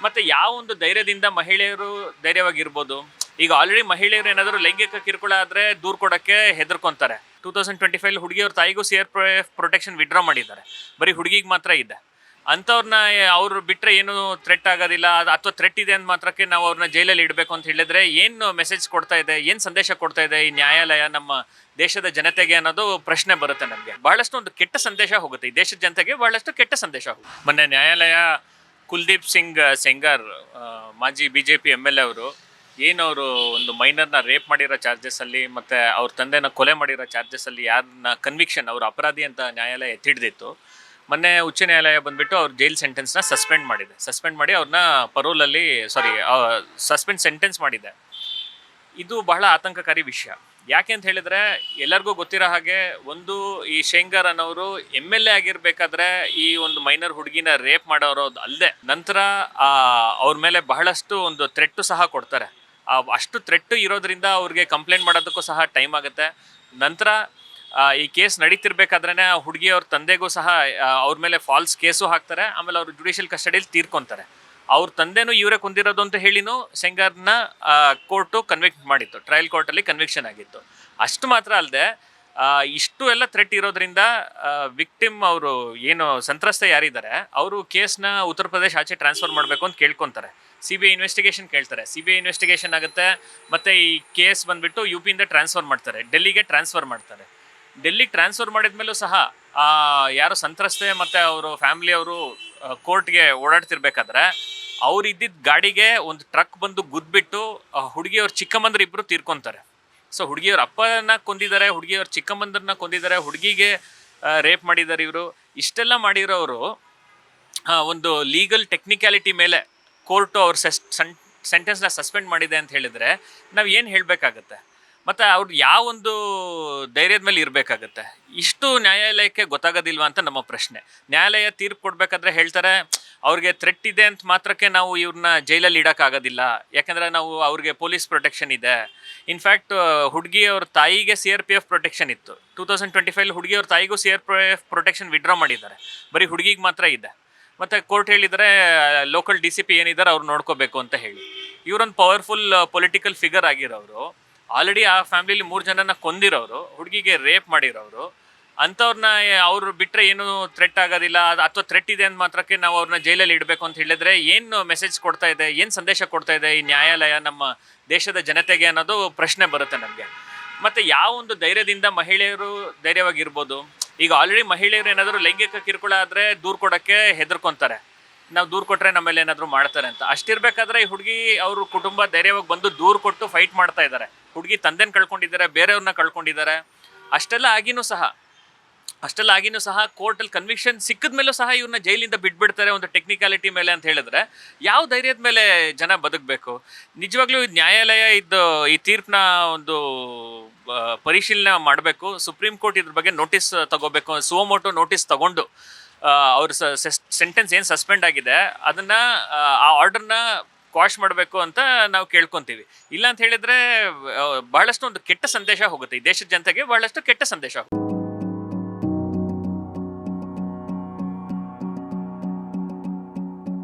ಮತ್ತೆ ಯಾವ ಒಂದು ಧೈರ್ಯದಿಂದ ಮಹಿಳೆಯರು ಧೈರ್ಯವಾಗಿರ್ಬೋದು? ಈಗ ಆಲ್ರೆಡಿ ಮಹಿಳೆಯರು ಏನಾದರೂ ಲೈಂಗಿಕ ಕಿರುಕುಳ ಆದ್ರೆ ದೂರು ಕೊಡಕ್ಕೆ ಹೆದರ್ಕೊಂತಾರೆ. 2025 ಹುಡುಗಿಯವ್ರ ತಾಯಿಗೂ CRPF ಪ್ರೊಟೆಕ್ಷನ್ ವಿಡ್ರಾ ಮಾಡಿದ್ದಾರೆ. ಬರೀ ಹುಡುಗಿಗೆ ಮಾತ್ರ ಇದೆ. ಅಂಥವ್ರನ್ನ ಅವ್ರು ಬಿಟ್ಟರೆ ಏನು ಥ್ರೆಟ್ ಆಗೋದಿಲ್ಲ, ಅಥವಾ ಥ್ರೆಟ್ ಇದೆ ಅಂದ ಮಾತ್ರಕ್ಕೆ ನಾವು ಅವ್ರನ್ನ ಜೈಲಲ್ಲಿ ಇಡಬೇಕು ಅಂತ ಹೇಳಿದ್ರೆ ಏನು ಮೆಸೇಜ್ ಕೊಡ್ತಾ ಇದೆ, ಏನು ಸಂದೇಶ ಕೊಡ್ತಾ ಇದೆ ಈ ನ್ಯಾಯಾಲಯ ನಮ್ಮ ದೇಶದ ಜನತೆಗೆ ಅನ್ನೋದು ಪ್ರಶ್ನೆ ಬರುತ್ತೆ ನಮಗೆ. ಬಹಳಷ್ಟು ಒಂದು ಕೆಟ್ಟ ಸಂದೇಶ ಹೋಗುತ್ತೆ, ಈ ದೇಶದ ಜನತೆಗೆ ಬಹಳಷ್ಟು ಕೆಟ್ಟ ಸಂದೇಶ ಹೋಗುತ್ತೆ. ಮೊನ್ನೆ ನ್ಯಾಯಾಲಯ ಕುಲ್ದೀಪ್ ಸಿಂಗ್ ಸೆಂಗಾರ್, ಮಾಜಿ BJP MLA ಅವರು, ಏನವರು ಒಂದು ಮೈನರ್ನ ರೇಪ್ ಮಾಡಿರೋ ಚಾರ್ಜಸ್ಸಲ್ಲಿ ಮತ್ತು ಅವ್ರ ತಂದೆನ ಕೊಲೆ ಮಾಡಿರೋ ಚಾರ್ಜಸ್ಸಲ್ಲಿ ಯಾರನ್ನ ಕನ್ವಿಕ್ಷನ್ ಅವ್ರ ಅಪರಾಧಿ ಅಂತ ನ್ಯಾಯಾಲಯ ಎತ್ತಿಡ್ದಿತ್ತು. ಮೊನ್ನೆ ಉಚ್ಚ ನ್ಯಾಯಾಲಯ ಬಂದುಬಿಟ್ಟು ಅವ್ರ ಜೈಲ್ ಸೆಂಟೆನ್ಸ್ನ ಸಸ್ಪೆಂಡ್ ಮಾಡಿ ಅವ್ರನ್ನ ಪರೋಲಲ್ಲಿ ಸಸ್ಪೆಂಡ್ ಸೆಂಟೆನ್ಸ್ ಮಾಡಿದೆ. ಇದು ಬಹಳ ಆತಂಕಕಾರಿ ವಿಷಯ. ಯಾಕೆ ಅಂತ ಹೇಳಿದರೆ, ಎಲ್ಲರಿಗೂ ಗೊತ್ತಿರೋ ಹಾಗೆ ಒಂದು ಈ ಶೇಂಗಾರ್ ಅನ್ನೋರು MLA ಆಗಿರಬೇಕಾದ್ರೆ ಈ ಒಂದು ಮೈನರ್ ಹುಡುಗಿನ ರೇಪ್ ಮಾಡೋರು ಅಲ್ಲದೆ ನಂತರ ಅವ್ರ ಮೇಲೆ ಬಹಳಷ್ಟು ಒಂದು ಥ್ರೆಟ್ಟು ಸಹ ಕೊಡ್ತಾರೆ. ಅಷ್ಟು ಥ್ರೆಟ್ಟು ಇರೋದ್ರಿಂದ ಅವ್ರಿಗೆ ಕಂಪ್ಲೇಂಟ್ ಮಾಡೋದಕ್ಕೂ ಸಹ ಟೈಮ್ ಆಗುತ್ತೆ. ನಂತರ ಈ ಕೇಸ್ ನಡೀತಿರ್ಬೇಕಾದ್ರೆ ಹುಡುಗಿಯವ್ರ ತಂದೆಗೂ ಸಹ ಅವ್ರ ಮೇಲೆ ಫಾಲ್ಸ್ ಕೇಸು ಹಾಕ್ತಾರೆ. ಆಮೇಲೆ ಅವರು ಜುಡಿಷಿಯಲ್ ಕಸ್ಟಡಿಯಲ್ಲಿ ತೀರ್ಕೊತಾರೆ. ಅವ್ರ ತಂದೆನೂ ಇವರೇ ಕೊಂದಿರೋದು ಅಂತ ಹೇಳಿನೂ ಸೆಂಗಾರ್ನ ಕೋರ್ಟು ಕನ್ವಿಕ್ಟ್ ಮಾಡಿತ್ತು, ಟ್ರಯಲ್ ಕೋರ್ಟಲ್ಲಿ ಕನ್ವಿಕ್ಷನ್ ಆಗಿತ್ತು. ಅಷ್ಟು ಮಾತ್ರ ಅಲ್ಲದೆ ಇಷ್ಟು ಎಲ್ಲ ಥ್ರೆಟ್ ಇರೋದ್ರಿಂದ ವಿಕ್ಟಿಮ್ ಅವರು ಏನು ಸಂತ್ರಸ್ತ ಯಾರಿದ್ದಾರೆ ಅವರು ಕೇಸ್ನ ಉತ್ತರ ಪ್ರದೇಶ ಆಚೆ ಟ್ರಾನ್ಸ್ಫರ್ ಮಾಡಬೇಕು ಅಂತ ಕೇಳ್ಕೊತಾರೆ. CBI ಇನ್ವೆಸ್ಟಿಗೇಷನ್ ಕೇಳ್ತಾರೆ. CBI ಇನ್ವೆಸ್ಟಿಗೇಷನ್ ಆಗುತ್ತೆ. ಮತ್ತು ಈ ಕೇಸ್ ಬಂದುಬಿಟ್ಟು UP ಇಂದ ಟ್ರಾನ್ಸ್ಫರ್ ಮಾಡ್ತಾರೆ, ಡೆಲ್ಲಿಗೆ ಟ್ರಾನ್ಸ್ಫರ್ ಮಾಡ್ತಾರೆ. ಡೆಲ್ಲಿಗೆ ಟ್ರಾನ್ಸ್ಫರ್ ಮಾಡಿದ್ಮೇಲೂ ಸಹ ಯಾರು ಸಂತ್ರಸ್ತೆ ಮತ್ತು ಅವರು ಫ್ಯಾಮ್ಲಿಯವರು ಕೋರ್ಟ್ಗೆ ಓಡಾಡ್ತಿರ್ಬೇಕಾದ್ರೆ ಅವ್ರು ಇದ್ದಿದ್ದ ಗಾಡಿಗೆ ಒಂದು ಟ್ರಕ್ ಬಂದು ಗುದ್ಬಿಟ್ಟು ಹುಡುಗಿಯವ್ರ ಚಿಕ್ಕಮ್ಮಂದ್ರು ಇಬ್ಬರು ತೀರ್ಕೊತಾರೆ. ಸೊ ಹುಡುಗಿಯವ್ರ ಅಪ್ಪನ ಕೊಂದಿದ್ದಾರೆ, ಹುಡುಗಿಯವ್ರ ಚಿಕ್ಕಮ್ಮಂದ್ರನ್ನ ಕೊಂದಿದ್ದಾರೆ, ಹುಡುಗಿಗೆ ರೇಪ್ ಮಾಡಿದ್ದಾರೆ ಇವರು. ಇಷ್ಟೆಲ್ಲ ಮಾಡಿರೋರು ಒಂದು ಲೀಗಲ್ ಟೆಕ್ನಿಕ್ಯಾಲಿಟಿ ಮೇಲೆ ಕೋರ್ಟು ಅವ್ರ ಸೆಂಟೆನ್ಸ್ನ ಸಸ್ಪೆಂಡ್ ಮಾಡಿದೆ ಅಂತ ಹೇಳಿದರೆ ನಾವು ಏನು ಹೇಳಬೇಕಾಗತ್ತೆ? ಮತ್ತು ಅವ್ರು ಯಾವ ಒಂದು ಧೈರ್ಯದ ಮೇಲೆ ಇರಬೇಕಾಗತ್ತೆ? ಇಷ್ಟು ನ್ಯಾಯಾಲಯಕ್ಕೆ ಗೊತ್ತಾಗೋದಿಲ್ವಾ ಅಂತ ನಮ್ಮ ಪ್ರಶ್ನೆ. ನ್ಯಾಯಾಲಯ ತೀರ್ಪು ಕೊಡಬೇಕಾದ್ರೆ ಹೇಳ್ತಾರೆ ಅವ್ರಿಗೆ ಥ್ರೆಟ್ ಇದೆ ಅಂತ ಮಾತ್ರಕ್ಕೆ ನಾವು ಇವ್ರನ್ನ ಜೈಲಲ್ಲಿ ಇಡೋಕ್ಕಾಗೋದಿಲ್ಲ, ಯಾಕಂದರೆ ನಾವು ಅವ್ರಿಗೆ ಪೊಲೀಸ್ ಪ್ರೊಟೆಕ್ಷನ್ ಇದೆ. ಇನ್ಫ್ಯಾಕ್ಟ್ ಹುಡುಗಿಯವ್ರ ತಾಯಿಗೆ CRPF ಪ್ರೊಟೆಕ್ಷನ್ ಇತ್ತು. 2025 ಹುಡುಗಿಯವ್ರ ತಾಯಿಗೂ CRPF ಪ್ರೊಟೆಕ್ಷನ್ ವಿಡ್ರಾ ಮಾಡಿದ್ದಾರೆ. ಬರೀ ಹುಡುಗಿಗೆ ಮಾತ್ರ ಇದೆ. ಮತ್ತು ಕೋರ್ಟ್ ಹೇಳಿದರೆ ಲೋಕಲ್ DCP ಏನಿದ್ದಾರೆ ಅವ್ರು ನೋಡ್ಕೋಬೇಕು ಅಂತ ಹೇಳಿ. ಇವರೊಂದು ಪವರ್ಫುಲ್ ಪೊಲಿಟಿಕಲ್ ಫಿಗರ್ ಆಗಿರೋರು, ಆಲ್ರೆಡಿ ಆ ಫ್ಯಾಮಿಲಿಲಿ 3 ಜನನ ಕೊಂದಿರೋರು, ಹುಡುಗಿಗೆ ರೇಪ್ ಮಾಡಿರೋರು, ಅಂಥವ್ರನ್ನ ಅವ್ರು ಬಿಟ್ಟರೆ ಏನು ಥ್ರೆಟ್ ಆಗೋದಿಲ್ಲ, ಅಥವಾ ಥ್ರೆಟ್ ಇದೆ ಅಂದ ಮಾತ್ರಕ್ಕೆ ನಾವು ಅವ್ರನ್ನ ಜೈಲಲ್ಲಿ ಇಡಬೇಕು ಅಂತ ಹೇಳಿದ್ರೆ ಏನು ಮೆಸೇಜ್ ಕೊಡ್ತಾ ಇದೆ, ಏನು ಸಂದೇಶ ಕೊಡ್ತಾ ಇದೆ ಈ ನ್ಯಾಯಾಲಯ ನಮ್ಮ ದೇಶದ ಜನತೆಗೆ ಅನ್ನೋದು ಪ್ರಶ್ನೆ ಬರುತ್ತೆ ನಮಗೆ. ಮತ್ತು ಯಾವ ಒಂದು ಧೈರ್ಯದಿಂದ ಮಹಿಳೆಯರು ಧೈರ್ಯವಾಗಿರ್ಬೋದು? ಈಗ ಆಲ್ರೆಡಿ ಮಹಿಳೆಯರು ಏನಾದರೂ ಲೈಂಗಿಕ ಕಿರುಕುಳ ಆದರೆ ದೂರು ಕೊಡೋಕ್ಕೆ ಹೆದರ್ಕೊಂತಾರೆ, ನಾವು ದೂರು ಕೊಟ್ಟರೆ ನಮ್ಮೇಲೆ ಏನಾದರೂ ಮಾಡ್ತಾರೆ ಅಂತ. ಅಷ್ಟಿರಬೇಕಾದ್ರೆ ಈ ಹುಡುಗಿ ಅವ್ರ ಕುಟುಂಬ ಧೈರ್ಯವಾಗಿ ಬಂದು ದೂರು ಕೊಟ್ಟು ಫೈಟ್ ಮಾಡ್ತಾ ಇದ್ದಾರೆ. ಹುಡುಗಿ ತಂದೆನ ಕಳ್ಕೊಂಡಿದ್ದಾರೆ, ಬೇರೆಯವ್ರನ್ನ ಕಳ್ಕೊಂಡಿದ್ದಾರೆ. ಅಷ್ಟೆಲ್ಲ ಆಗಿನೂ ಸಹ ಕೋರ್ಟಲ್ಲಿ ಕನ್ವಿಕ್ಷನ್ ಸಿಕ್ಕಿದ ಮೇಲೂ ಸಹ ಇವ್ರನ್ನ ಜೈಲಿಂದ ಬಿಟ್ಬಿಡ್ತಾರೆ ಒಂದು ಟೆಕ್ನಿಕಾಲಿಟಿ ಮೇಲೆ ಅಂತ ಹೇಳಿದ್ರೆ ಯಾವ ಧೈರ್ಯದ ಮೇಲೆ ಜನ ಬದುಕಬೇಕು? ನಿಜವಾಗ್ಲೂ ನ್ಯಾಯಾಲಯ ಈ ತೀರ್ಪನ್ನ ಒಂದು ಪರಿಶೀಲನೆ ಮಾಡಬೇಕು. ಸುಪ್ರೀಂ ಕೋರ್ಟ್ ಇದ್ರ ಬಗ್ಗೆ ನೋಟಿಸ್ ತಗೋಬೇಕು, ಸುವೋಮೋಟೋ ನೋಟಿಸ್ ತಗೊಂಡು ಅವ್ರ ಸೆಂಟೆನ್ಸ್ ಏನು ಸಸ್ಪೆಂಡ್ ಆಗಿದೆ ಅದನ್ನು ಆ ಆರ್ಡರ್ನ ಕ್ವಾಶ್ ಮಾಡಬೇಕು ಅಂತ ನಾವು ಕೇಳ್ಕೊತೀವಿ. ಇಲ್ಲ ಅಂತ ಹೇಳಿದರೆ ಬಹಳಷ್ಟು ಒಂದು ಕೆಟ್ಟ ಸಂದೇಶ ಹೋಗುತ್ತೆ, ಈ ದೇಶದ ಜನತೆಗೆ ಬಹಳಷ್ಟು ಕೆಟ್ಟ ಸಂದೇಶ ಹೋಗುತ್ತೆ.